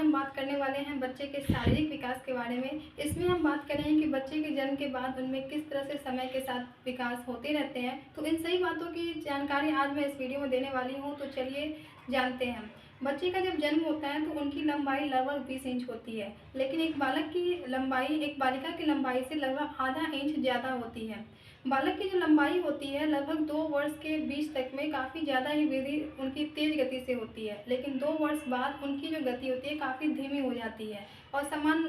हम बात करने वाले हैं बच्चे के शारीरिक विकास के बारे में। इसमें हम बात करेंगे कि बच्चे के जन्म के बाद उनमें किस तरह से समय के साथ विकास होते रहते हैं। तो इन सही बातों की जानकारी आज मैं इस वीडियो में देने वाली हूँ। तो चलिए जानते हैं। बच्चे का जब जन्म होता है तो उनकी लंबाई लगभग 20 इंच होती है, लेकिन एक बालिका की लंबाई से लगभग आधा इंच ज़्यादा होती है। बालक की जो लंबाई होती है लगभग 2 वर्ष के बीच तक में काफ़ी ज़्यादा ही वृद्धि उनकी तेज़ गति से होती है, लेकिन 2 वर्ष बाद उनकी जो गति होती है काफ़ी धीमी हो जाती है और समान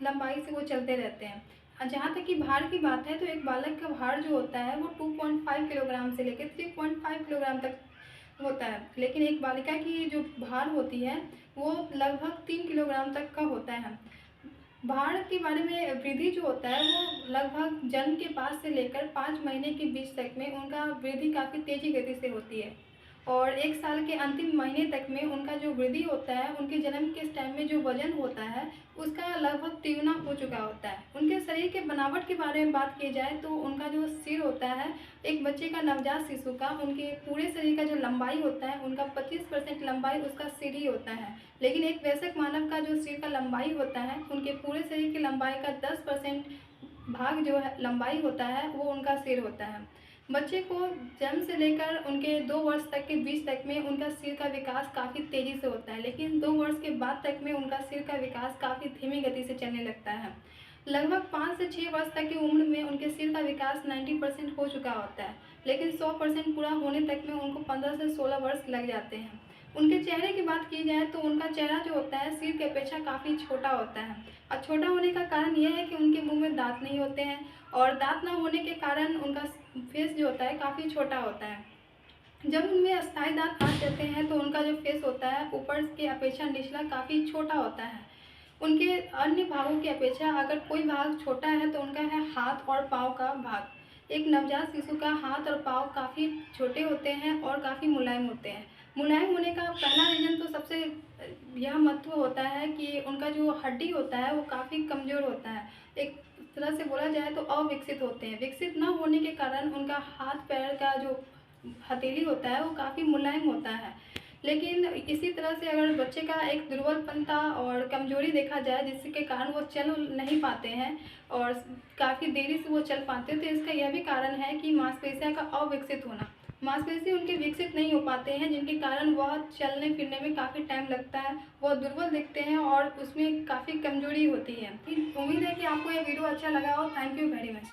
लंबाई से वो चलते रहते हैं। जहाँ तक कि भार की बात है तो एक बालक का भार जो होता है वो 2.5 किलोग्राम से लेकर 3.5 किलोग्राम तक होता है, लेकिन एक बालिका की जो भार होती है वो लगभग 3 किलोग्राम तक का होता है। भार के बारे में वृद्धि जो होता है वो लगभग जन्म के बाद से लेकर 5 महीने के बीच तक में उनका वृद्धि काफ़ी तेज़ी गति से होती है और 1 साल के अंतिम महीने तक में उनका जो वृद्धि होता है, उनके जन्म के टाइम में जो वज़न होता है उसका लगभग तिगुना हो चुका होता है। उनके शरीर के बनावट के बारे में बात की जाए तो उनका जो सिर होता है, एक बच्चे का नवजात शिशु का उनके पूरे शरीर का जो लंबाई होता है उनका 25% लंबाई उसका सिर ही होता है, लेकिन एक वयस्क मानव का जो सिर का लंबाई होता है उनके पूरे शरीर की लंबाई का 10% भाग जो है लंबाई होता है वो उनका सिर होता है। बच्चे को जन्म से लेकर उनके 2 वर्ष तक के बीच तक में उनका सिर का विकास काफ़ी तेज़ी से होता है, लेकिन 2 वर्ष के बाद तक में उनका सिर का विकास काफ़ी धीमी गति से चलने लगता है। लगभग 5 से 6 वर्ष तक की उम्र में उनके सिर का विकास 90% हो चुका होता है, लेकिन 100% पूरा होने तक में उनको 15 से 16 वर्ष लग जाते हैं। उनके चेहरे की बात की जाए तो उनका चेहरा जो होता है सिर की अपेक्षा काफ़ी छोटा होता है और छोटा होने का कारण यह है कि उनके मुंह में दांत नहीं होते हैं और दांत ना होने के कारण उनका फेस जो होता है काफ़ी छोटा होता है। जब उनमें अस्थायी दांत आ जाते हैं तो उनका जो फेस होता है ऊपर की अपेक्षा निचला काफ़ी छोटा होता है। उनके अन्य भागों की अपेक्षा अगर कोई भाग छोटा है तो उनका है हाथ और पाँव का भाग। एक नवजात शिशु का हाथ और पाँव काफ़ी छोटे होते हैं और काफ़ी मुलायम होते हैं। मुलायम होने का पहला रीज़न तो सबसे यह महत्व होता है कि उनका जो हड्डी होता है वो काफ़ी कमज़ोर होता है। एक तरह से बोला जाए तो अविकसित होते हैं। विकसित न होने के कारण उनका हाथ पैर का जो हथेली होता है वो काफ़ी मुलायम होता है। लेकिन इसी तरह से अगर बच्चे का एक दुर्बलपनता और कमज़ोरी देखा जाए जिसके कारण वो चल नहीं पाते हैं और काफ़ी देरी से वो चल पाते हैं, तो इसका यह भी कारण है कि मांसपेशियों का अविकसित होना। मांसपेशी उनके विकसित नहीं हो पाते हैं जिनके कारण वह चलने फिरने में काफ़ी टाइम लगता है, वह दुर्बल दिखते हैं और उसमें काफ़ी कमज़ोरी होती है। उम्मीद है कि आपको यह वीडियो अच्छा लगा हो। Thank you very much.